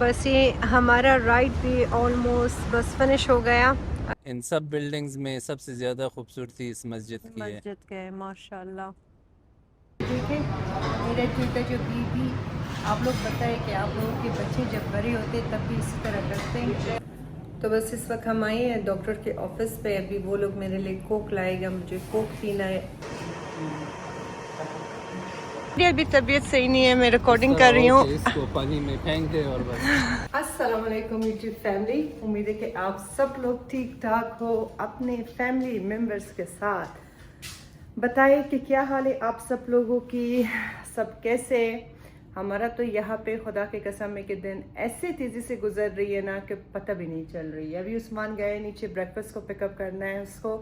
बस ये हमारा राइड भी ऑलमोस्ट बस फिनिश हो गया। इन सब बिल्डिंग्स में सबसे ज़्यादा खूबसूरती इस मस्जिद की है। मस्जिद के माशाल्लाह। ठीक है, मेरे छोटा जो बीबी, आप लोग बताएं कि आप लोगों के बच्चे जब बड़े होते तब भी इसी तरह करते हैं। तो बस इस वक्त हम आए हैं डॉक्टर के ऑफिस पे। अभी वो लोग मेरे लिए कोक लाएगा, मुझे कोक पीना है। मेरी अभी तबीयत सही नहीं है, मैं रिकॉर्डिंग कर रही हूँ। इसको पानी में फेंक दे और बस। अस्सलाम वालेकुम यूट्यूब फैमिली, उम्मीद है कि आप सब लोग ठीक ठाक हो अपने फैमिली मेम्बर्स के साथ। बताइए कि क्या हाल है आप सब लोगों की, सब कैसे। हमारा तो यहाँ पे खुदा के कसम है कि दिन ऐसे तेज़ी से गुजर रही है ना कि पता भी नहीं चल रही है। अभी उस्मान गए नीचे ब्रेकफास्ट को पिकअप करना है उसको,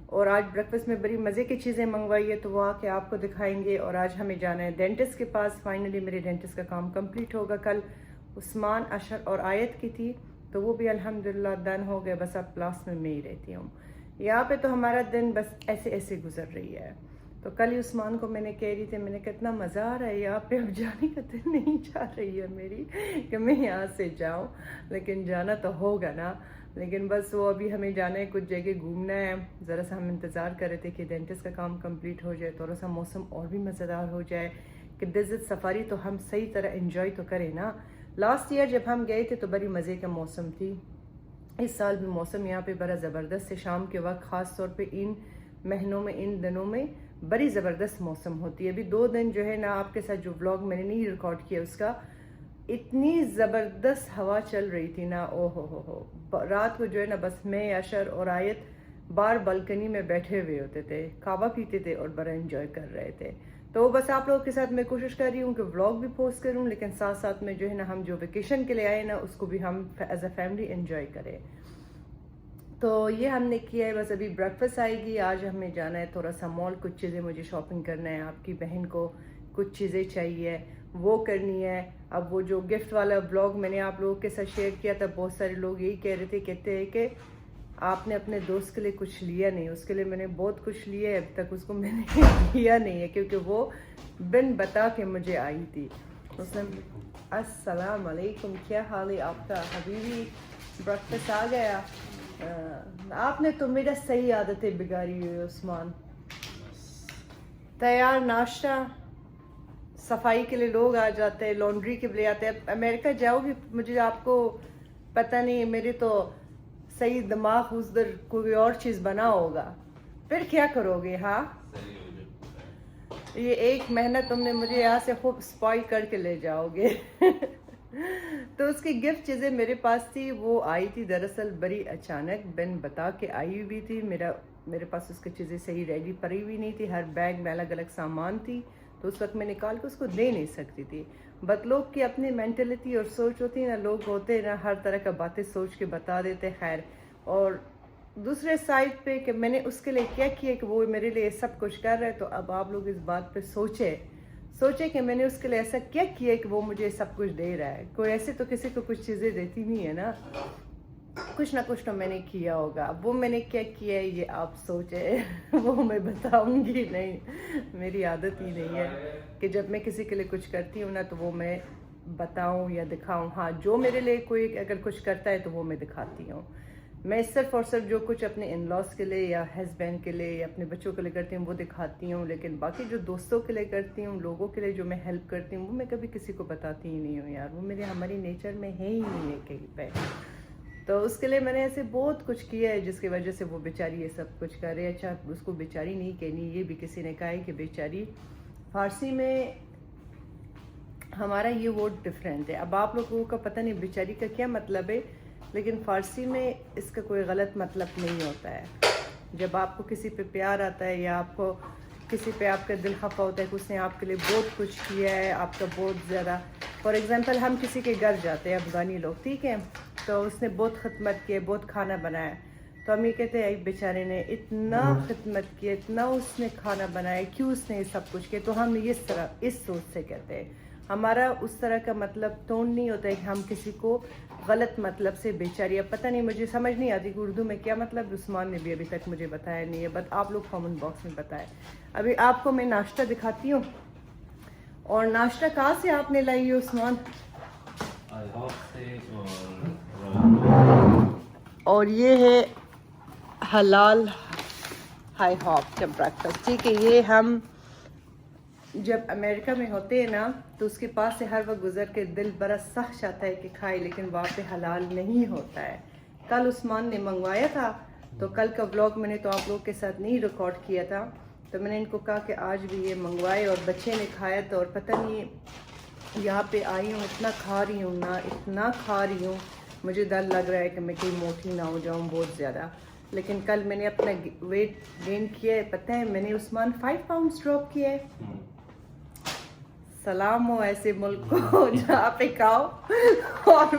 और आज ब्रेकफास्ट में बड़ी मज़े की चीज़ें मंगवाई है तो वो आके आपको दिखाएंगे। और आज हमें जाना है डेंटिस्ट के पास। फाइनली मेरे डेंटिस्ट का काम कंप्लीट होगा। कल उस्मान, अशर और आयत की थी तो वो भी अल्हम्दुलिल्लाह डन हो गए। बस अब क्लास में मैं ही रहती हूँ। यहाँ पे तो हमारा दिन बस ऐसे ऐसे गुजर रही है। तो कल ही उस्मान को मैंने कह रही थी, मैंने कितना मज़ा आ रहा है यहाँ पे, अब जाने का दिल नहीं चाह रही है मेरी कि मैं यहाँ से जाऊँ, लेकिन जाना तो होगा ना। लेकिन बस वो अभी हमें जाना है, कुछ जगह घूमना है। ज़रा सा हम इंतज़ार कर रहे थे कि डेंटिस्ट का काम कंप्लीट हो जाए, थोड़ा सा मौसम और भी मज़ेदार हो जाए कि डेज़र्ट सफारी तो हम सही तरह एंजॉय तो करें ना। लास्ट ईयर जब हम गए थे तो बड़ी मज़े का मौसम थी। इस साल भी मौसम यहाँ पे बड़ा ज़बरदस्त है। शाम के वक्त ख़ास तौर पे इन महीनों में, इन दिनों में बड़ी ज़बरदस्त मौसम होती है। अभी 2 दिन जो है ना, आपके साथ जो व्लॉग मैंने नहीं रिकॉर्ड किया उसका, इतनी ज़बरदस्त हवा चल रही थी ना, ओ हो। रात को जो है ना, बस मैं, अशर और आयत बाहर बालकनी में बैठे हुए होते थे, कावा पीते थे और बड़ा एंजॉय कर रहे थे। तो बस आप लोगों के साथ मैं कोशिश कर रही हूँ कि व्लॉग भी पोस्ट करूँ, लेकिन साथ साथ में जो है ना, हम जो वेकेशन के लिए आए ना उसको भी हम एज अ फैमिली एंजॉय करें। तो ये हमने किया है। बस अभी ब्रेकफास्ट आएगी। आज हमें जाना है थोड़ा सा मॉल, कुछ चीज़ें मुझे शॉपिंग करना है। आपकी बहन को कुछ चीज़ें चाहिए, वो करनी है। अब वो जो गिफ्ट वाला ब्लॉग मैंने आप लोगों के साथ शेयर किया था, बहुत सारे लोग यही कह रहे थे, कहते हैं कि आपने अपने दोस्त के लिए कुछ लिया नहीं। उसके लिए मैंने बहुत कुछ लिया है, अब तक उसको मैंने लिया नहीं है, क्योंकि वो बिन बता के मुझे आई थी। उसने अस्सलाम वालेकुम, क्या हाल है आपका हबीबी, ब्रेकफास्ट आ गया। आपने तो मेरा सही आदतें बिगाड़ी हुई उस्मान। तैयार नाश्ता, सफाई के लिए लोग आ जाते हैं, लॉन्ड्री के लिए आते हैं। अमेरिका जाओगी, मुझे आपको पता नहीं, मेरे तो सही दिमाग उधर कोई और चीज़ बना होगा, फिर क्या करोगे। हाँ, ये 1 महीना तुमने मुझे यहाँ से खूब स्पॉइल करके ले जाओगे। तो उसकी गिफ्ट चीज़ें मेरे पास थी, वो आई थी दरअसल बड़ी अचानक, बिन बता के आई हुई थी। मेरे पास उसकी चीज़ें सही रेडी पड़ी हुई नहीं थी, हर बैग में अलग अलग सामान थी, तो उस वक्त मैं निकाल के उसको दे नहीं सकती थी। बट लोग की अपनी मेंटलिटी और सोच होती है ना, लोग होते हैं ना, हर तरह का बातें सोच के बता देते। खैर, और दूसरे साइड पे कि मैंने उसके लिए क्या किया कि वो मेरे लिए सब कुछ कर रहा है। तो अब आप लोग इस बात पे सोचे कि मैंने उसके लिए ऐसा क्या किया कि वो मुझे सब कुछ दे रहा है। कोई ऐसे तो किसी को कुछ चीज़ें देती नहीं है ना, कुछ ना कुछ तो मैंने किया होगा। वो मैंने क्या किया है ये आप सोचे। वो मैं बताऊंगी नहीं, मेरी आदत ही नहीं है कि जब मैं किसी के लिए कुछ करती हूँ ना तो वो मैं बताऊं या दिखाऊं। हाँ, जो मेरे लिए कोई अगर कुछ करता है तो वो मैं दिखाती हूँ। मैं सिर्फ और सिर्फ जो कुछ अपने इन लॉज के लिए या हस्बैंड के लिए या अपने बच्चों के लिए करती हूँ वो दिखाती हूँ, लेकिन बाकी जो दोस्तों के लिए करती हूँ, लोगों के लिए जो मैं हेल्प करती हूँ, वो मैं कभी किसी को बताती ही नहीं हूँ यार। वो मेरे हमारी नेचर में है ही नहीं है कहीं पे। तो उसके लिए मैंने ऐसे बहुत कुछ किया है जिसकी वजह से वो बेचारी ये सब कुछ करे। अच्छा, उसको बेचारी नहीं कहनी, ये भी किसी ने कहा है कि बेचारी, फारसी में हमारा ये वर्ड डिफरेंट है। अब आप लोगों का पता नहीं बेचारी का क्या मतलब है, लेकिन फ़ारसी में इसका कोई गलत मतलब नहीं होता है। जब आपको किसी पे प्यार आता है या आपको किसी पे आपका दिल खफा होता है कि उसने आपके लिए बहुत कुछ किया है, आपका बहुत ज़्यादा। फॉर एग्ज़ाम्पल, हम किसी के घर जाते हैं, अफ़गानी लोग, ठीक है, तो उसने बहुत खिदमत की, बहुत खाना बनाया, तो हम ये कहते हैं बेचारे ने इतना खिदमत की, इतना उसने खाना बनाया, क्यों उसने ये सब कुछ किया। तो हम इस तरह, इस सोच से कहते हैं। हमारा उस तरह का मतलब टोन नहीं होता है कि हम किसी को गलत मतलब से बेचारी। अब पता नहीं, मुझे समझ नहीं आती कि उर्दू में क्या मतलब। उस्मान ने भी अभी तक मुझे बताया नहीं है, बट आप लोग कमेंट बॉक्स में बताएं। अभी आपको मैं नाश्ता दिखाती हूँ। और नाश्ता कहाँ से आपने लाई है उस्मान? IHOP से और ये है हलाल हाई हॉप का ब्रेकफास्ट। ठीक है, ये हम जब अमेरिका में होते हैं ना तो उसके पास से हर वक्त गुजर के दिल बड़ा सख्त चाहता है कि खाए, लेकिन वहाँ पे हलाल नहीं होता है। कल उस्मान ने मंगवाया था, तो कल का व्लॉग मैंने तो आप लोगों के साथ नहीं रिकॉर्ड किया था, तो मैंने इनको कहा कि आज भी ये मंगवाए, और बच्चे ने खाया तो, और पता नहीं यहाँ पे आई हूँ इतना खा रही हूँ ना, इतना खा रही हूँ, मुझे डर लग रहा है कि मैं कहीं मोटी ना हो जाऊँ बहुत ज़्यादा। लेकिन कल मैंने अपना वेट गेन किया है, पता है मैंने उस्मान 5 पाउंड्स ड्रॉप किया है। सलाम हो ऐसे मुल्क को जहाँ पे खाओ और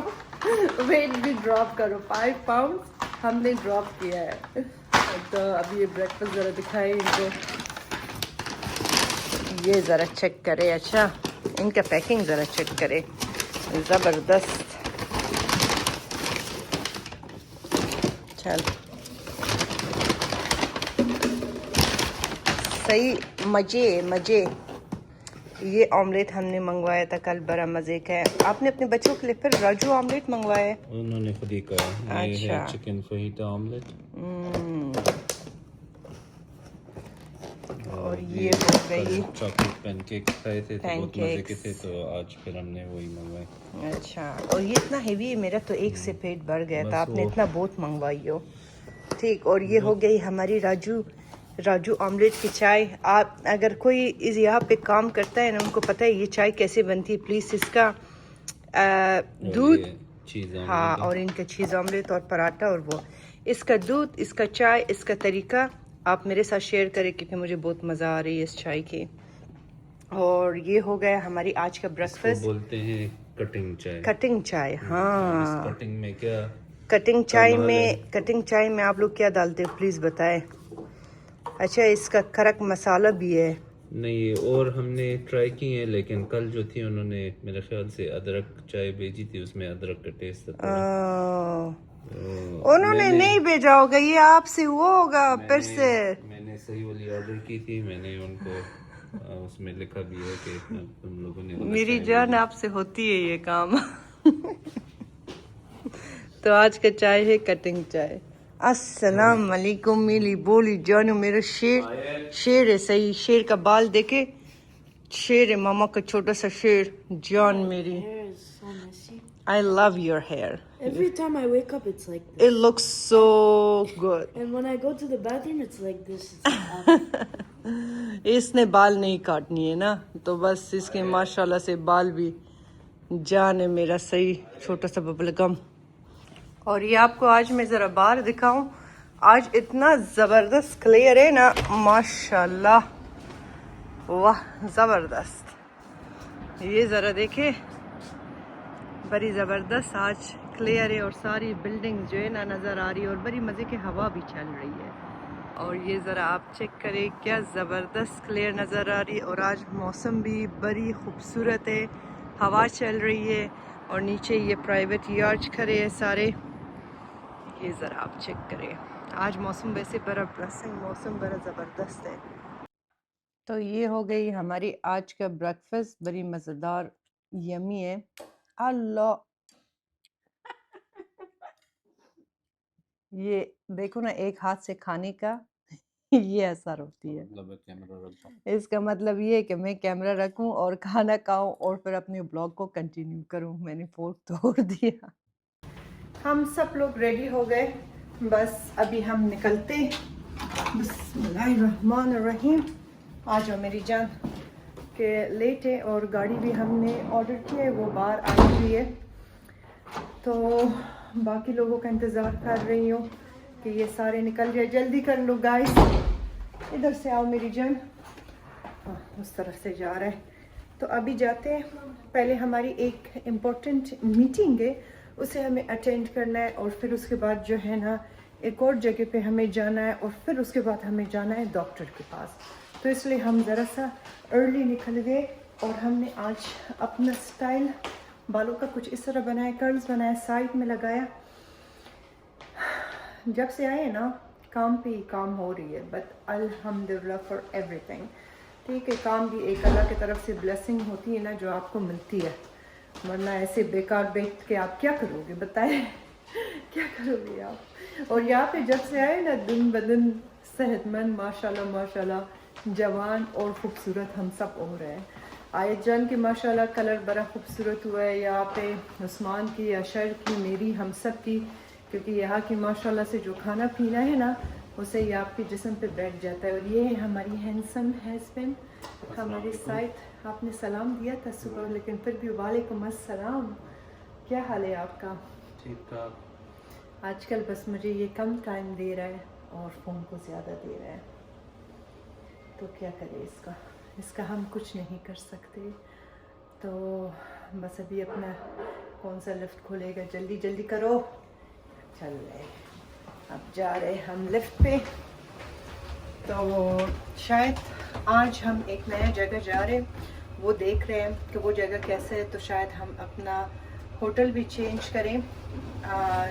वेट भी ड्रॉप करो। 5 पाउंड हमने ड्रॉप किया है। तो अभी ये ब्रेकफास्ट ज़रा दिखाए इनको, ये ज़रा चेक करे। अच्छा, इनका पैकिंग ज़रा चेक करे, ज़बरदस्त। चल सही, मज़े मज़े। ये ऑमलेट हमने मंगवाया था कल, बड़ा मज़े का है। आपने अपने बच्चों के लिए फिर राजू ऑमलेट मंगवाया है? उन्होंने खुद ही कहा। ये अच्छा। है चिकन फहीटा ऑमलेट। और ये हो गई चॉकलेट पैनकेक खाए थे तो बहुत मजे के Pancakes। थे, तो आज फिर हमने वही मंगवाए। अच्छा, और ये इतना हेवी है, मेरा तो एक से पेट भर गया था, बस आपने वो- इतना बहुत मंगवाई हो। ठीक, और ये हो गई हमारी राजू ऑमलेट की चाय। आप अगर कोई इस यहाँ पे काम करता है ना, उनको पता है ये चाय कैसे बनती है। प्लीज़ इसका और दूध, ये चीज़ हाँ, ऑमलेट है। और इनका चीज़ ऑमलेट और पराठा, और वो इसका दूध, इसका चाय, इसका तरीका आप मेरे साथ शेयर करें, क्योंकि मुझे बहुत मज़ा आ रही है इस चाय की। और ये हो गया हमारी आज का इसको ब्रेकफास्ट, बोलते हैं कटिंग चाय। कटिंग चाय। इस हाँ, कटिंग में क्या कटिंग चाय कमाल है। में, कटिंग चाय में आप लोग क्या डालते हो प्लीज़ बताएं। अच्छा, इसका कड़क मसाला भी है। नहीं, और हमने ट्राई की है, लेकिन कल जो थी उन्होंने मेरे ख्याल से अदरक चाय भेजी थी, उसमें अदरक का टेस्ट था थोड़ा। तो उन्होंने नहीं भेजा होगा, ये आपसे हुआ होगा फिर से। मैंने सही वाली ऑर्डर की थी, मैंने उनको उसमें लिखा भी है कि तुम लोगों ने गलत मेरी चाय जान भेजी। आपसे होती है ये काम। तो आज का चाय है कटिंग चाय। अस्सलाम वालेकुम मेरी बोली जानो, मेरा शेर, शेर है सही, शेर का बाल देखे, शेर है, मामा का छोटा सा शेर। जान मेरी, Hair is so messy. I love your hair. Every time I wake up, it's like this. It looks so good. And when I go to the bathroom, it's like this. It's like up. इसने बाल नहीं काटनी है ना, तो बस इसके माशाल्लाह से बाल भी जान है मेरा सही, छोटा सा बबलगम। और ये आपको आज मैं ज़रा बाहर दिखाऊं, आज इतना ज़बरदस्त क्लियर है ना, माशाल्लाह, वाह ज़बरदस्त। ये ज़रा देखे, बड़ी ज़बरदस्त आज क्लियर है, और सारी बिल्डिंग जो है ना नज़र आ रही है, और बड़ी मज़े की हवा भी चल रही है। और ये ज़रा आप चेक करें, क्या ज़बरदस्त क्लियर नज़र आ रही है। और आज मौसम भी बड़ी खूबसूरत है, हवा चल रही है, और नीचे ये प्राइवेट यार्ड खड़े हैं सारे। ये ज़रा आप चेक करें, आज मौसम वैसे बड़ा ब्लेसिंग, मौसम बड़ा ज़बरदस्त है। तो ये हो गई हमारी आज का ब्रेकफास्ट, बड़ी मज़ेदार यमी है। अल्लाह, ये देखो ना, एक हाथ से खाने का ये असर होती है। इसका मतलब ये है कि मैं कैमरा रखूं और खाना खाऊं और फिर अपने ब्लॉग को कंटिन्यू करूं। मैंने फोर्क तोड़ दिया। हम सब लोग रेडी हो गए, बस अभी हम निकलते। बिस्मिल्लाहिर्रहमानिर्रहीम। आ जाओ मेरी जान, के लेट है, और गाड़ी भी हमने ऑर्डर की है, वो बाहर आई हुई है, तो बाकी लोगों का इंतज़ार कर रही हूँ कि ये सारे निकल जाए। जल्दी कर लो गाइस, इधर से आओ मेरी जान। हाँ, उस तरफ से जा रहा है, तो अभी जाते हैं। पहले हमारी एक इम्पोर्टेंट मीटिंग है, उसे हमें अटेंड करना है, और फिर उसके बाद जो है ना एक और जगह पे हमें जाना है, और फिर उसके बाद हमें जाना है डॉक्टर के पास। तो इसलिए हम ज़रा सा अर्ली निकल गए, और हमने आज अपना स्टाइल बालों का कुछ इस तरह बनाया, कर्ल्स बनाया, साइड में लगाया। जब से आए ना काम पे ही काम हो रही है, बट अल्हम्दुलिल्लाह फॉर एवरीथिंग। ठीक है, काम भी एक अल्लाह की तरफ से ब्लेसिंग होती है ना, जो आपको मिलती है, वरना ऐसे बेकार बैठ के आप क्या करोगे बताएं क्या करोगे आप। और यहाँ पे जब से आए ना दिन ब दिन सेहतमंद माशाल्लाह माशाल्लाह जवान और खूबसूरत हम सब हो रहे हैं। आयत जान की माशाल्लाह कलर बड़ा खूबसूरत हुआ है यहाँ पे, उस्मान की, अशर की, मेरी, हम सब की, क्योंकि यहाँ की माशाल्लाह से जो खाना पीना है ना उसे ये आपके जिस्म पे बैठ जाता है। और ये है हमारी हैंडसम हस्बैंड हमारे साथ। आपने सलाम दिया था सुबह लेकिन फिर भी वालेकुम अस्सलाम। क्या हाल है आपका? ठीक ठाक। आजकल बस मुझे ये कम टाइम दे रहा है और फ़ोन को ज़्यादा दे रहा है, तो क्या करें इसका हम कुछ नहीं कर सकते। तो बस अभी अपना कौन सा लिफ्ट खोलेगा, जल्दी जल्दी करो। चल रहे अब जा रहे हम लिफ्ट पे। तो शायद आज हम एक नया जगह जा रहे हैं, वो देख रहे हैं कि वो जगह कैसे है। तो शायद हम अपना होटल भी चेंज करें,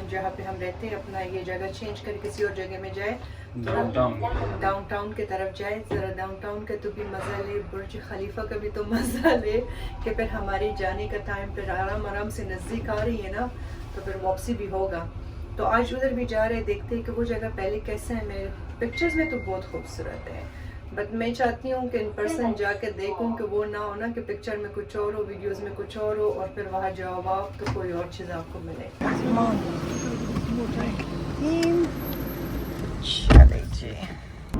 जहाँ पे हम रहते हैं अपना ये जगह चेंज कर किसी और जगह में जाए, डाउनटाउन के तरफ जाए। ज़रा डाउनटाउन का तो भी मज़ा ले, बुर्ज खलीफा का भी तो मज़ा ले कि फिर हमारी जाने का टाइम फिर आराम से नज़दीक आ रही है ना, तो फिर वापसी भी होगा। तो आज उधर भी जा रहे, देखते हैं कि वो जगह पहले कैसा है। मेरे पिक्चर्स में तो बहुत खूबसूरत है, बट मैं चाहती हूँ कि इन पर्सन जाकर देखूँ कि वो ना हो ना कि पिक्चर में कुछ और हो, वीडियोस में कुछ और हो, और फिर वहाँ जाओ आप तो कोई और चीज़ आपको मिले। चले जी, तो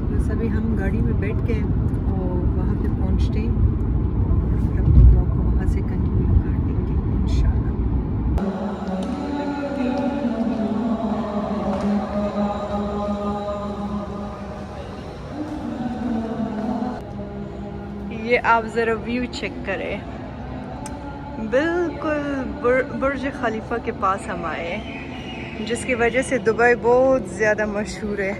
बस अभी हम गाड़ी में बैठ के और वहाँ पे पहुँचते और फिर अपने ब्लॉग को वहाँ से कंटिन्यू कर देंगे इंशाल्लाह। ये आप ज़रा व्यू चेक करें, बिल्कुल बुर्ज खलीफा के पास हम आए, जिसकी वजह से दुबई बहुत ज़्यादा मशहूर है।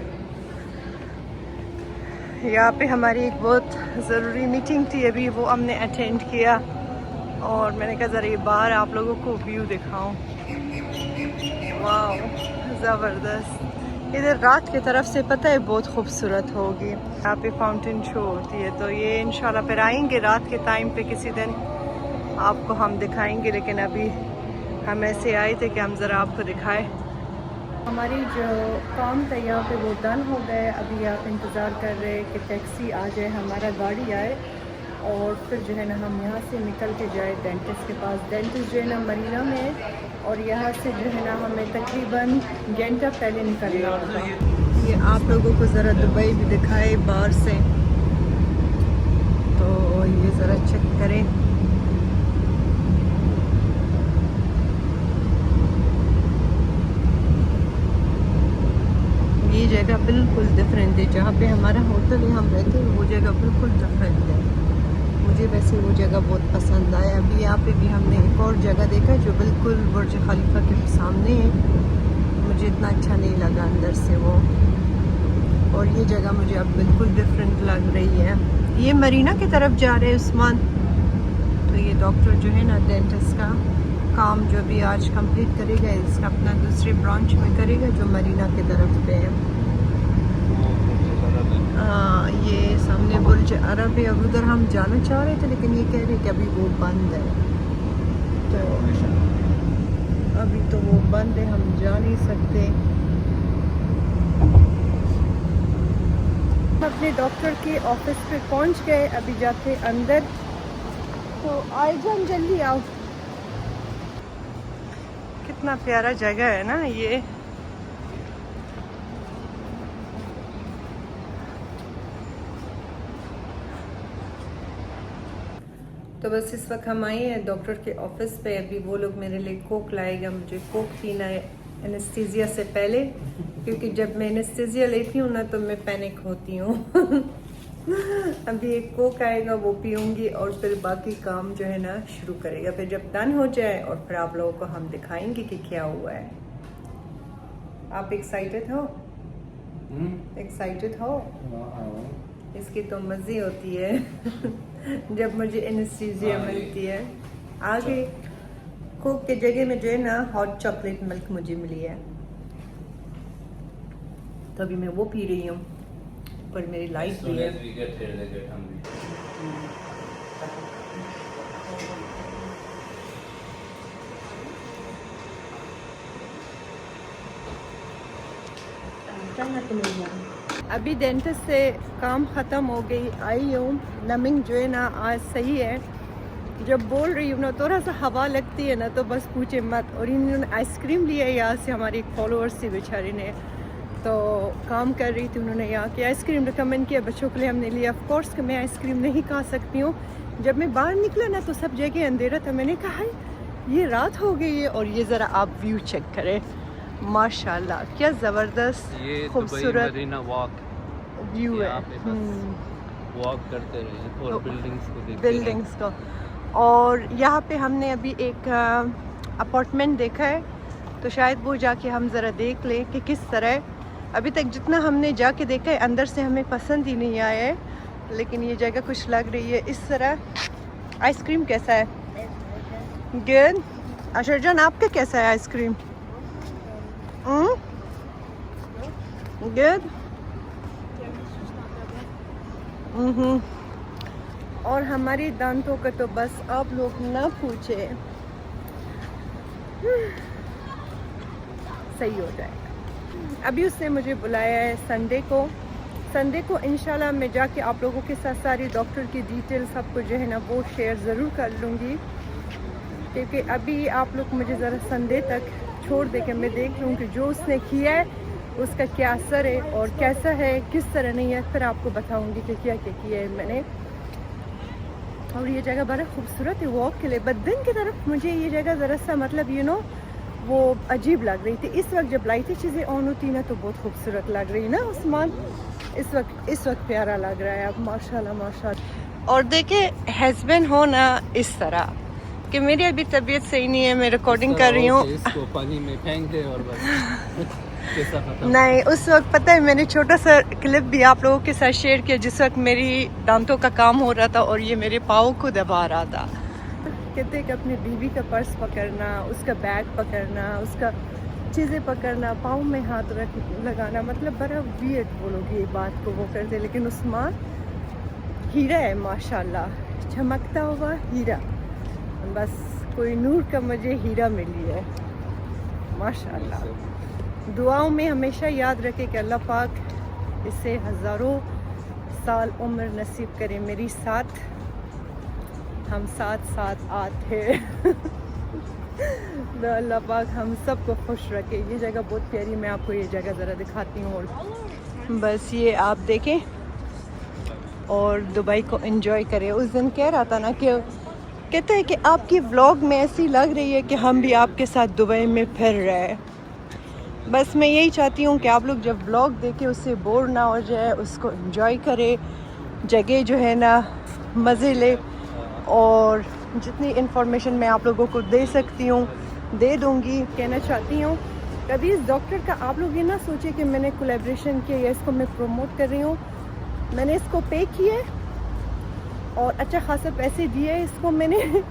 यहाँ पे हमारी एक बहुत ज़रूरी मीटिंग थी अभी, वो हमने अटेंड किया और मैंने कहा ज़रा ये बाहर आप लोगों को व्यू दिखाऊं। वाह ज़बरदस्त। इधर रात की तरफ से पता है बहुत खूबसूरत होगी, यहाँ पे फाउंटेन शो होती है। तो ये इंशाल्लाह फिर आएंगे रात के टाइम पे किसी दिन आपको हम दिखाएंगे, लेकिन अभी हम ऐसे आए थे कि हम ज़रा आपको दिखाएं। हमारी जो काम था यहाँ पे वो डन हो गए। अभी आप इंतज़ार कर रहे हैं कि टैक्सी आ जाए, हमारा गाड़ी आए और फिर जो है ना हम यहाँ से निकल के जाए डेंटिस्ट के पास। डेंटिस्ट जो है ना मरीना में है और यहाँ से जो है ना हमें तकरीबन घंटा पहले निकलना होगा। ये आप लोगों को ज़रा दुबई भी दिखाए बाहर से, तो ये ज़रा चेक करें। ये जगह बिल्कुल डिफरेंट है, जहाँ पे हमारा होटल है हम रहते हैं वो जगह बिल्कुल डिफरेंट है। मुझे वैसे वो जगह बहुत पसंद आया। अभी यहाँ पे भी हमने एक और जगह देखा जो बिल्कुल बुर्ज खलीफा के सामने है, मुझे इतना अच्छा नहीं लगा अंदर से वो, और ये जगह मुझे अब बिल्कुल डिफरेंट लग रही है। ये मरीना की तरफ जा रहे हैं उस्मान। तो ये डॉक्टर जो है ना डेंटिस्ट का काम जो भी आज कंप्लीट करेगा, इसका अपना दूसरे ब्रांच में करेगा जो मरीना की तरफ पे है। हाँ, ये सामने बुर्ज अरब है। अब उधर हम जाना चाह रहे थे लेकिन ये कह रहे कि अभी वो बंद है, तो अभी तो वो बंद है, हम जा नहीं सकते। अपने डॉक्टर के ऑफिस पे पहुंच गए, अभी जाते अंदर। तो आए जान जल्दी आओ। कितना प्यारा जगह है ना ये। तो बस इस वक्त हम आए हैं डॉक्टर के ऑफिस पे। अभी वो लोग मेरे लिए कोक लाएगा, मुझे कोक पीना है एनेस्थीसिया से पहले, क्योंकि जब मैं एनेस्थीसिया लेती हूँ ना तो मैं पैनिक होती हूँ। अभी एक कोक आएगा वो पीऊँगी और फिर बाकी काम जो है ना शुरू करेगा। फिर जब डन हो जाए और फिर आप लोगों को हम दिखाएंगे कि क्या हुआ है। आप एक्साइटेड हो? एक्साइटेड हो? इसकी तो मज़े होती है जब मुझे एनेस्थीसिया मिलती है। आगे कोक के जगह में जो है ना हॉट चॉकलेट मिल्क मुझे मिली है, तो अभी मैं वो पी रही हूँ। पर मेरी लाइट भी है। अभी डेंटिस्ट से काम ख़त्म हो गई, आई हूँ। नमिंग जो है ना आज सही है। जब बोल रही हूँ ना थोड़ा सा हवा लगती है ना तो बस पूछे मत। और इन्होंने आइसक्रीम लिया है यहाँ से, हमारी फॉलोअर्स थी बेचारी ने, तो काम कर रही थी, उन्होंने यहाँ की आइसक्रीम रिकमेंड किया बच्चों के लिए, हमने लिया। ऑफ कोर्स कि मैं आइसक्रीम नहीं खा सकती हूँ। जब मैं बाहर निकला ना तो सब जगह अंधेरा था, मैंने कहा ये रात हो गई है। और ये ज़रा आप व्यू चेक करें, माशाल्लाह क्या ज़बरदस्त खूबसूरत व्यू है। वॉक करते रहे और बिल्डिंग्स को देखते बिल्डिंग्स को। और यहाँ पे हमने अभी एक अपार्टमेंट देखा है, तो शायद वो जाके हम ज़रा देख लें कि किस तरह। अभी तक जितना हमने जाके देखा है अंदर से हमें पसंद ही नहीं आया है, लेकिन ये जगह कुछ लग रही है इस तरह। आइसक्रीम कैसा है? गुड। अशर जान आपका कैसा है आइसक्रीम? गुड। और हमारे दांतों का तो बस आप लोग ना पूछे, सही हो जाएगा। अभी उसने मुझे बुलाया है संडे को इंशाल्लाह मैं जाके आप लोगों के साथ सारी डॉक्टर की डिटेल सब कुछ जो है ना वो शेयर ज़रूर कर लूँगी, क्योंकि अभी आप लोग मुझे ज़रा संडे तक छोड़ दे के मैं देख लूँ कि जो उसने किया है उसका क्या असर है और कैसा है, किस तरह नहीं है, फिर आपको बताऊँगी कि क्या क्या किया है मैंने। और ये जगह बड़ा खूबसूरत है वॉक के लिए। बद्दन की तरफ मुझे ये जगह ज़रा सा मतलब वो अजीब लग रही थी। इस वक्त जब लाइटें चीज़ें ऑन होती ना तो बहुत खूबसूरत लग रही है ना आसमान। इस वक्त प्यारा लग रहा है अब, माशाल्लाह माशाल्लाह। और देखे हस्बैंड हो ना इस तरह कि मेरी अभी तबीयत सही नहीं है, मैं रिकॉर्डिंग कर रही हूँ। इसको पानी में फेंक दे और बस नहीं, उस वक्त पता है मैंने छोटा सा क्लिप भी आप लोगों के साथ शेयर किया जिस वक्त मेरी दांतों का काम हो रहा था और ये मेरे पाँव को दबा रहा था। कहते हैं कि अपनी बीवी का पर्स पकड़ना, उसका बैग पकड़ना, उसका चीज़ें पकड़ना, पाँव में हाथ लगाना, मतलब बड़ा वियर्ड वो लोग ये बात को वो करते। लेकिन उस्मान हीरा है माशाल्लाह, चमकता हुआ हीरा। बस कोई नूर का मुझे हीरा मिली है माशाल्लाह। दुआओं में हमेशा याद रखे कि अल्लाह पाक इसे हज़ारों साल उम्र नसीब करे मेरी साथ, हम साथ आते तो अल्लाह पाक हम सबको खुश रखे। ये जगह बहुत प्यारी, मैं आपको ये जगह ज़रा दिखाती हूँ। और बस ये आप देखें और दुबई को एंजॉय करें। उस दिन कह रहा था ना कि कहते हैं कि आपकी व्लॉग में ऐसी लग रही है कि हम भी आपके साथ दुबई में फिर रहे हैं। बस मैं यही चाहती हूँ कि आप लोग जब व्लॉग देखें उससे बोर ना हो जाए, उसको एंजॉय करें, जगह जो है ना मज़े ले। और जितनी इन्फॉर्मेशन मैं आप लोगों को दे सकती हूँ दे दूँगी। कहना चाहती हूँ कभी इस डॉक्टर का आप लोग ये ना सोचे कि मैंने कोलैबोरेशन किया या इसको मैं प्रमोट कर रही हूँ। मैंने इसको पे किया और अच्छा खासा पैसे दिए इसको मैंने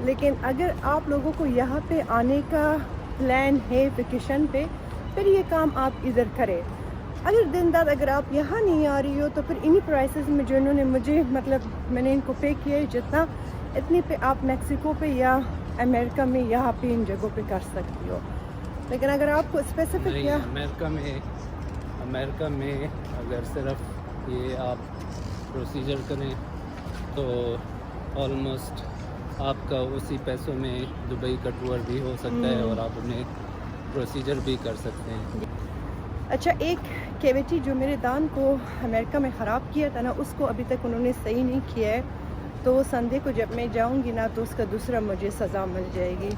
लेकिन अगर आप लोगों को यहाँ पे आने का प्लान है वेकेशन पे, फिर ये काम आप इधर करें। अगर दिन रात अगर आप यहाँ नहीं आ रही हो तो फिर इन्हीं प्राइसेस में जो इन्होंने मुझे मतलब मैंने इनको पे किया है जितना, इतने पे आप मैक्सिको पे या अमेरिका में यहाँ पे इन जगहों पे कर सकती हो। लेकिन अगर आपको स्पेसिफिक या अमेरिका में अगर सिर्फ ये आप प्रोसीजर करें तो ऑलमोस्ट आपका उसी पैसों में दुबई का टूर भी हो सकता है और आप उन्हें प्रोसीजर भी कर सकते हैं। अच्छा, एक कैविटी जो मेरे दांत को अमेरिका में ख़राब किया था ना उसको अभी तक उन्होंने सही नहीं किया है, तो संडे को जब मैं जाऊंगी ना तो उसका दूसरा मुझे सज़ा मिल जाएगी।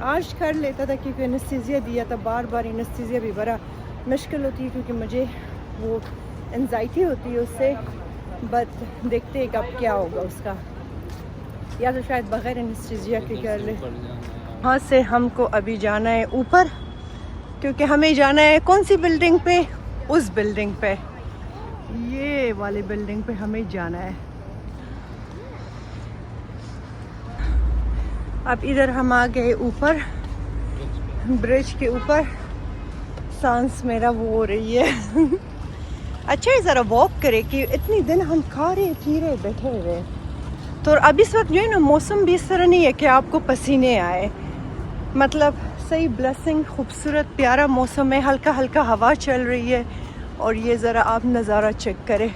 आज कर लेता था क्योंकि एनेस्थीसिया दिया था, बार बार एनेस्थीसिया भी बड़ा मुश्किल होती है क्योंकि मुझे वो एंजाइटी होती है उससे। बट देखते हैं कब क्या होगा उसका, या तो शायद बग़ैर एनेस्थीसिया के कर ले। वहाँ से हमको अभी जाना है ऊपर क्योंकि हमें जाना है कौन सी बिल्डिंग पे, उस बिल्डिंग पे, ये वाली बिल्डिंग पे हमें जाना है। अब इधर हम आ गए ऊपर ब्रिज के ऊपर, सांस मेरा वो हो रही है अच्छा है ज़रा वॉक करे कि इतनी दिन हम खा रहे पी रहे बैठे हुए, तो अब इस वक्त जो है ना मौसम भी इस तरह नहीं है कि आपको पसीने आए। मतलब सही ब्लेसिंग, खूबसूरत प्यारा मौसम है, हल्का हल्का हवा चल रही है। और ये ज़रा आप नज़ारा चेक करें,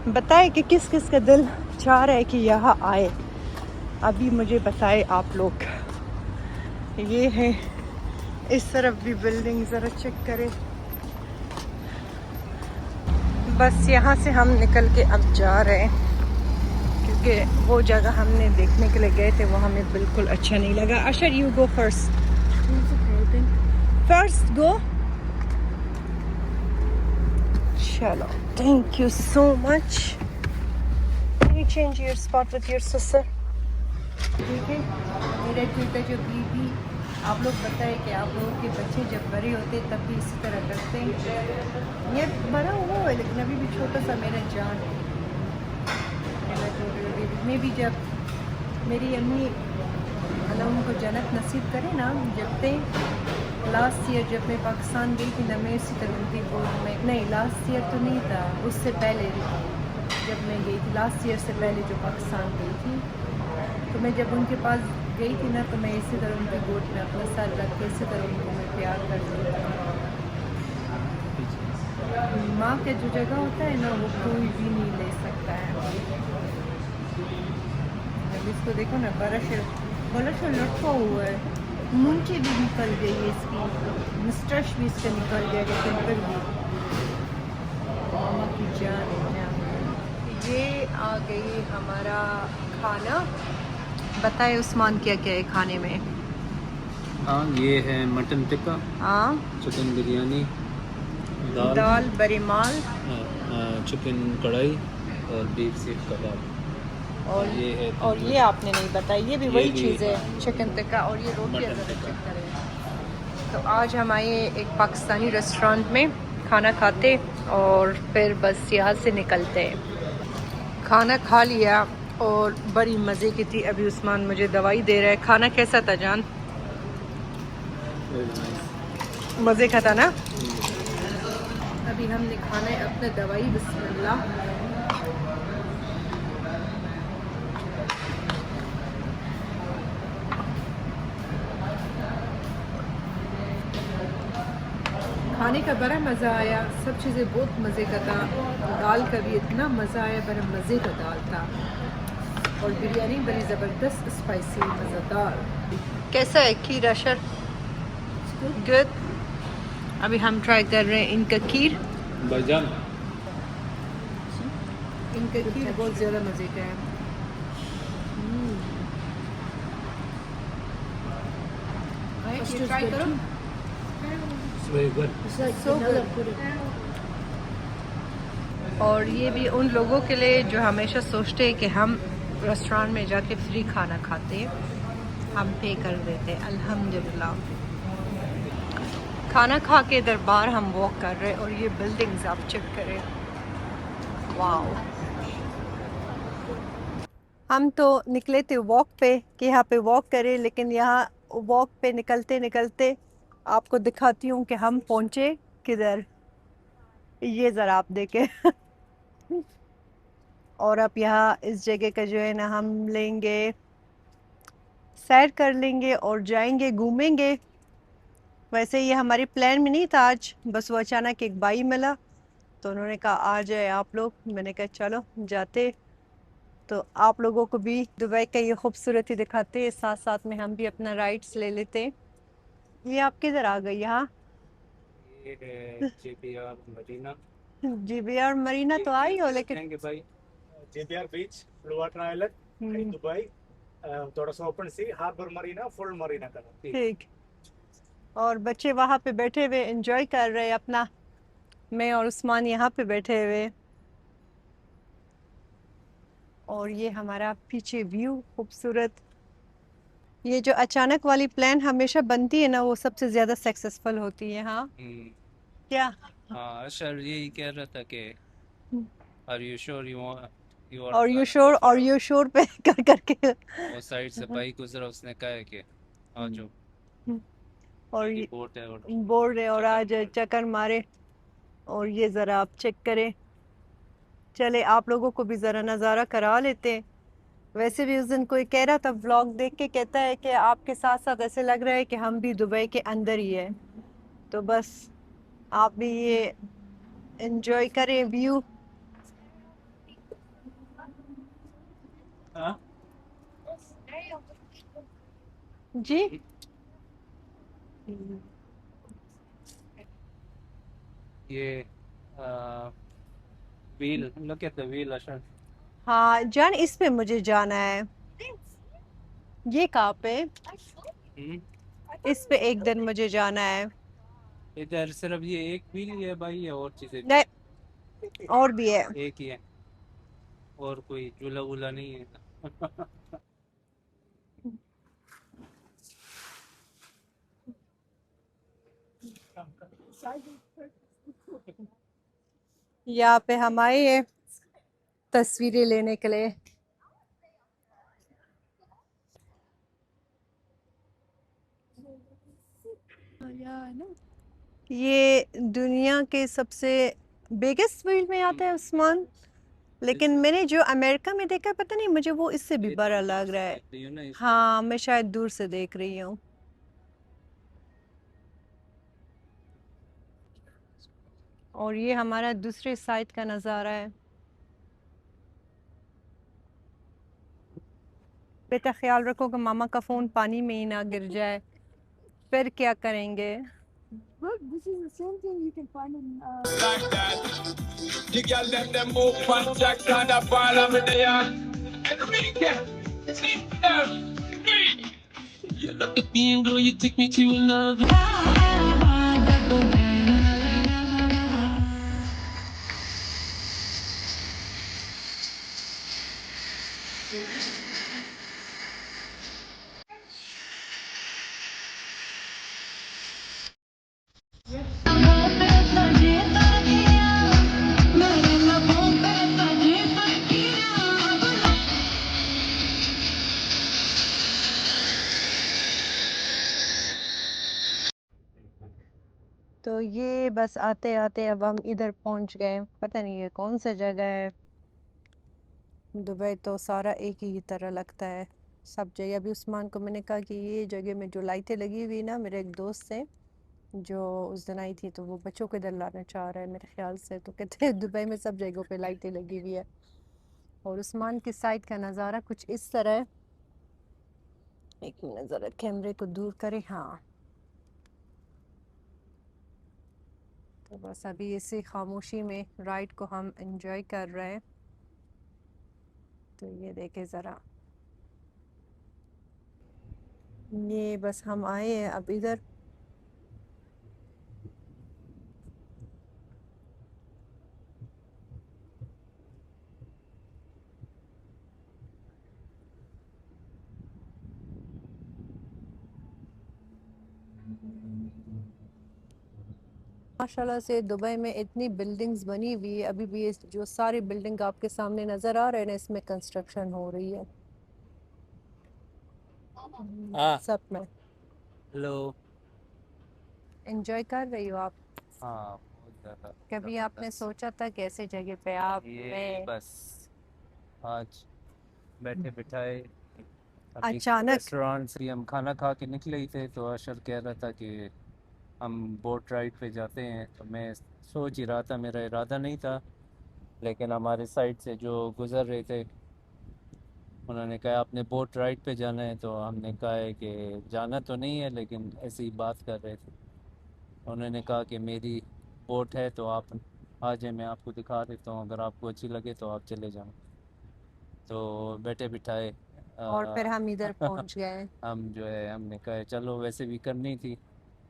बताएं कि किस किस का दिल चाह रहा है कि यहाँ आए। अभी मुझे बताएं आप लोग। ये है, इस तरफ भी बिल्डिंग ज़रा चेक करें। बस यहाँ से हम निकल के अब जा रहे हैं, क्योंकि वो जगह हमने देखने के लिए गए थे वो हमें बिल्कुल अच्छा नहीं लगा। Ashar you go first, first go. चलो, thank you so much. Can you change your spot with your sister? ठीक है, मेरे बेटा जो बीबी, आप लोग बताएं कि आप लोगों के बच्चे जब बड़े होते तब भी इसी तरह करते हैं। ये बड़ा हुआ है लेकिन अभी भी छोटा सा मेरा जान है। मैं भी जब मेरी अम्मी अल्लाह उनको जन्नत नसीब करे ना, जब थे लास्ट ईयर जब मैं पाकिस्तान गई थी ना, मैं इसी तरह उनकी गोद में, नहीं लास्ट ईयर तो नहीं था, उससे पहले जब मैं गई थी, लास्ट ईयर से पहले जो पाकिस्तान गई थी, तो मैं जब उनके पास गई थी ना तो मैं इसी तरह उनकी गोद में अपना सर रख के इसी तरह उनको मैं प्यार करती थी। माँ का जो जगह होता है ना वो कोई भी नहीं ले सकता है। अब इसको देखो ना, बड़ा सा लटका हुआ है, मुंचे भी निकल गई है इसकी, मिस्टर्श भी इसका निकल गया, लेकिन फिर भी मामा की जान है जान। ये आ गई हमारा खाना। बताए उस्मान क्या क्या है खाने में? हाँ, ये है मटन टिक्का, हाँ, चिकन बिरयानी, दाल बरीमाल, चिकन कढ़ाई और बीफ सीख कबाब। और ये है और ये आपने नहीं बताया, ये भी वही चीज़ है, हाँ। चिकन टिक्का, और ये रोटी मटन ज़रा टिक्का। चेक करें। तो आज हम आए एक पाकिस्तानी रेस्टोरेंट में खाना खाते और फिर बस यहाँ से निकलते हैं। खाना खा लिया और बड़ी मज़े की थी। अभी उस्मान मुझे दवाई दे रहा है। खाना कैसा था जान? मज़े का था ना? अभी हमने खाना है अपना दवाई, बिस्मिल्लाह। खाने का बड़ा मज़ा आया, सब चीज़ें बहुत मज़े का था। दाल का भी इतना मज़ा आया, बड़ा मज़े का दाल था, और बिरयानी बड़ी ज़बरदस्त स्पाइसी मज़ेदार। कैसा है खीर अशर? गुड। अभी हम ट्राई कर रहे हैं इनका खीर। भाईजान, इनका खीर बहुत ज़्यादा मज़े का है। ये ट्राई करो। Very good. It's like So vanilla good. pudding. और ये भी उन लोगों के लिए जो हमेशा सोचते हैं कि हम रेस्टोरेंट में जाके फ्री खाना खाते हैं, हम पे कर देते हैं। अल्हम्दुलिल्लाह, खाना खा के इधर बाहर हम वॉक कर रहे हैं और ये बिल्डिंग्स आप चेक करें, वाओ। हम तो निकले थे वॉक पे कि यहाँ पे वॉक करें, लेकिन यहाँ वॉक पे निकलते निकलते आपको दिखाती हूँ कि हम पहुँचे किधर। ये ज़रा आप देखें। और अब यहाँ इस जगह का जो है ना, हम लेंगे, सैर कर लेंगे और जाएंगे घूमेंगे। वैसे ये हमारी प्लान में नहीं था आज, बस वो अचानक एक भाई मिला तो उन्होंने कहा आ जाए आप लोग। मैंने कहा चलो जाते। तो आप लोगों को भी दुबई का ये खूबसूरती दिखाते हैं, साथ साथ में हम भी अपना राइड्स ले लेते हैं। ये आप किधर आ गए यहाँ? ये है JBR मरीना। GBR मरीना तो आई हो, लेकिन देखेंगे भाई। JBR Beach, Blue Water Island in Dubai. थोड़ा सा ओपन सी, हार्बर मरीना, फुल मरीना का नाम। ठीक। और बच्चे वहाँ पे बैठे हुए एंजॉय कर रहे हैं अपना, मैं और उस्मान यहाँ पे बैठे हुए। और ये हमारा पीछे व्यू खूबसूरत। ये जो अचानक वाली प्लान हमेशा बनती है ना, वो सबसे ज्यादा सक्सेसफुल होती है। हाँ क्या? हाँ, अशर यही कह रहा था कि आर यू श्योर यू और यू श्योर, और यू श्योर पे कर करके वो साइड से भाई गुजरा, उसने कहा है कि आ जाओ, और ये ये बोट है और बोर्ड है और आज चक्कर मार। चक्कर मारे। और ये ज़रा आप चेक करें। चले आप लोगों को भी ज़रा नज़ारा करा लेते हैं। वैसे भी उस दिन कोई कह रहा था, व्लॉग देख के कहता है कि आपके साथ साथ ऐसे लग रहा है कि हम भी दुबई के अंदर ही है। तो बस आप भी ये एंजॉय करें व्यू। हाँ जी। ये wheel, look at the wheel Ashan. हाँ जान, इस पे मुझे जाना है। ये कहाँ पे? हम्म, इस पे एक दिन मुझे जाना है। इधर सिर्फ ये एक व्हील ही है भाई, या और चीजें भी? नहीं, और भी है। एक ही है, और कोई झूला वूला नहीं है? यहाँ पे हम आए हैं तस्वीरें लेने के लिए। ये दुनिया के सबसे बिगेस्ट व्हील में आता है उस्मान, लेकिन मैंने जो अमेरिका में देखा है, पता नहीं मुझे वो इससे भी बड़ा लग रहा है। हाँ, मैं शायद दूर से देख रही हूँ। और ये हमारा दूसरे साइड का नज़ारा है। बेटा ख्याल रखो कि मामा का फोन पानी में ही ना गिर जाए, फिर क्या करेंगे? Look, this is the same thing you can find in. Like that. The girl them move from Jackson up all of there. Enrique, see them. You look at me and girl, you take me to another. तो ये बस आते आते अब हम इधर पहुंच गए। पता नहीं ये कौन सा जगह है। दुबई तो सारा एक ही तरह लगता है, सब जगह। अभी उस्मान को मैंने कहा कि ये जगह में जो लाइटें लगी हुई ना, मेरे एक दोस्त से जो उस दिन आई थी, तो वो बच्चों को इधर लाना चाह रहा है मेरे ख्याल से। तो कहते हैं दुबई में सब जगहों पे लाइटें लगी हुई है। और उस्मान की साइड का नज़ारा कुछ इस तरह है। एक मिनट ज़रा कैमरे को दूर करें। हाँ, तो बस अभी इसी खामोशी में राइड को हम एंजॉय कर रहे हैं। तो ये देखे ज़रा, ये बस हम आए हैं अब इधर। माशाल्लाह से दुबई में इतनी बिल्डिंग्स बनी हुई है। अभी भी जो सारी बिल्डिंग आपके सामने नज़र आ रहे हैं ना, इसमें कंस्ट्रक्शन हो रही है हाँ, सब में। हेलो। एंजॉय कर रही हो आप? हाँ, बहुत ज़्यादा कभी आपने ज़बरदस्त। सोचा था कि ऐसे जगह पे आप ये बस आज बैठे बिठाए अभी अचानक? रेस्टोरेंट से हम खाना खा के निकले ही थे, तो अशर कह रहा था कि हम बोट राइड पे जाते हैं। तो मैं सोच ही रहा था, मेरा इरादा नहीं था, लेकिन हमारे साइड से जो गुज़र रहे थे उन्होंने कहा आपने बोट राइड पे जाना है। तो हमने कहा है कि जाना तो नहीं है, लेकिन ऐसी ही बात कर रहे थे। उन्होंने कहा कि मेरी बोट है, तो आप आ जाए, मैं आपको दिखा देता हूँ, अगर आपको अच्छी लगे तो आप चले जाओ। तो बैठे बिठाए और फिर हम इधर पहुंच गए। हम जो है, हमने कहा चलो, वैसे भी करनी थी।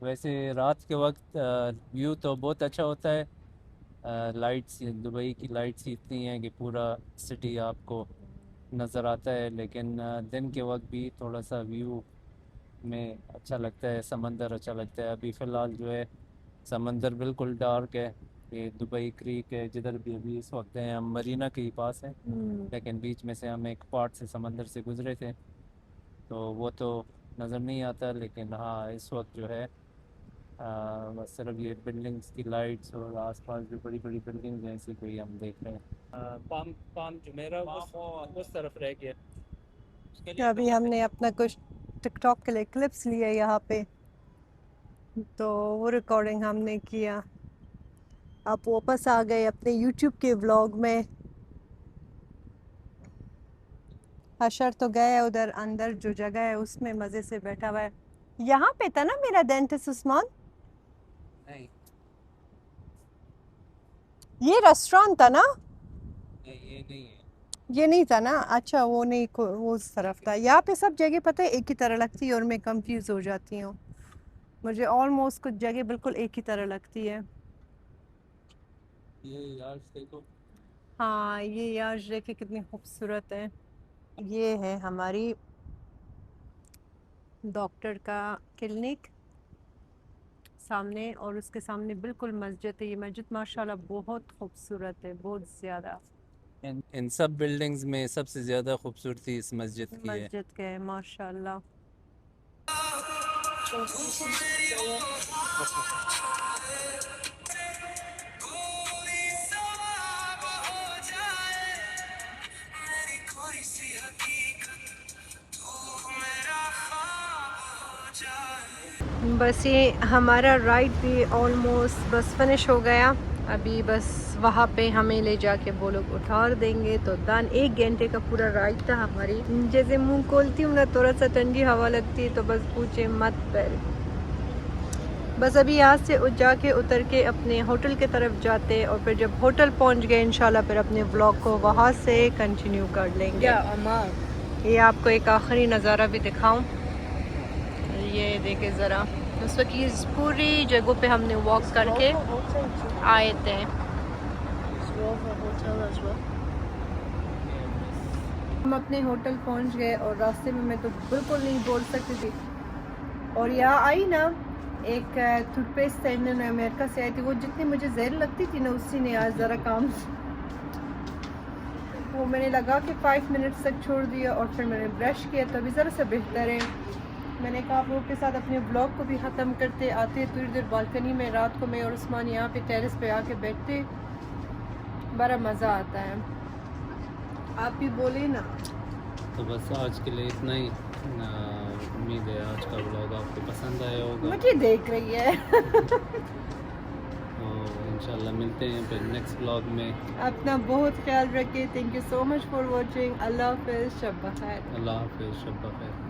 वैसे रात के वक्त व्यू तो बहुत अच्छा होता है। लाइट्स, दुबई की लाइट्स इतनी हैं कि पूरा सिटी आपको नज़र आता है, लेकिन दिन के वक्त भी थोड़ा सा व्यू में अच्छा लगता है, समंदर अच्छा लगता है। अभी फ़िलहाल जो है समंदर बिल्कुल डार्क है। ये दुबई क्रीक है, जिधर भी अभी इस वक्त हैं, हम मरीना के ही पास हैं, लेकिन बीच में से हम एक पार्ट से समंदर से गुजरे थे, तो वो तो नज़र नहीं आता। लेकिन हाँ, इस वक्त जो है बस सिर्फ ये बिल्डिंग्स की लाइट्स और आसपास जो बड़ी बड़ी बिल्डिंग्स हैं, इसी को ही हम देख रहे हैं। पाम पाम जुमेरा उस तरफ रह गया। अभी हमने अपना कुछ टिकटॉक के लिए क्लिप्स लिए यहाँ पे, तो वो रिकॉर्डिंग हमने किया। आप वापस आ गए अपने यूट्यूब के व्लॉग में। हशर तो गया उधर अंदर जो जगह है उसमें मज़े से बैठा हुआ है। यहाँ पे था ना मेरा डेंटिस्ट उस्मान, नहीं, ये रेस्टोरेंट था ना? ये नहीं है। ये नहीं था ना? अच्छा वो नहीं, वो उस तरफ था। यहाँ पे सब जगह पता है एक ही तरह लगती है और मैं कंफ्यूज हो जाती हूँ। मुझे ऑलमोस्ट कुछ जगह बिल्कुल एक ही तरह लगती है। ये यार देखो, हाँ ये यार देखे कितनी खूबसूरत है। ये है हमारी डॉक्टर का क्लिनिक सामने, और उसके सामने बिल्कुल मस्जिद है। ये मस्जिद माशाल्लाह बहुत खूबसूरत है, बहुत ज़्यादा। इन सब बिल्डिंग्स में सबसे ज़्यादा खूबसूरती इस मस्जिद की है। मस्जिद के है माशाल्लाह। बस ये हमारा राइड भी ऑलमोस्ट बस फिनिश हो गया। अभी बस वहाँ पे हमें ले जाके वो लोग उतार देंगे। तो दान 1 घंटे का पूरा राइड था हमारी। जैसे मुंह खोलती हूँ ना थोड़ा सा ठंडी हवा लगती है, तो बस पूछे मत पर। बस अभी यहाँ से जाके उतर के अपने होटल की तरफ जाते, और फिर जब होटल पहुँच गए इंशाल्लाह फिर अपने व्लॉग को वहाँ से कंटिन्यू कर लेंगे। ये आपको एक आखिरी नज़ारा भी दिखाऊं, ये देखे ज़रा। उस वक्त इस पूरी जगह पे हमने वॉक करके आए थे। हम अपने होटल पहुंच गए और रास्ते में मैं तो बिल्कुल नहीं बोल सकती थी, और यहाँ आई ना एक टूथपेस्ट इन्होंने अमेरिका से आई थी। वो जितनी मुझे जहर लगती थी ना उसी ने आज ज़रा काम, वो मैंने लगा के 5 मिनट्स तक छोड़ दिया और फिर मैंने ब्रश किया, तो अभी ज़रा सा बेहतर है। मैंने कहा आप लोग के साथ अपने ब्लॉग को भी ख़त्म करते आते थोड़ी देर बालकनी में। रात को मैं और उस्मान यहाँ पे टेरेस पे आके बैठते, बड़ा मज़ा आता है। आप भी बोले ना। तो बस आज के लिए इतना ही। उम्मीद है आज का व्लॉग आपको पसंद आया होगा। मुझे देख रही है। तो इंशाल्लाह मिलते हैं फिर नेक्स्ट व्लॉग में। अपना बहुत ख्याल रखिए। Thank you so much for watching. अल्लाह हाफिज़, शब बखैर। अल्लाह हाफिज़, शब बखैर।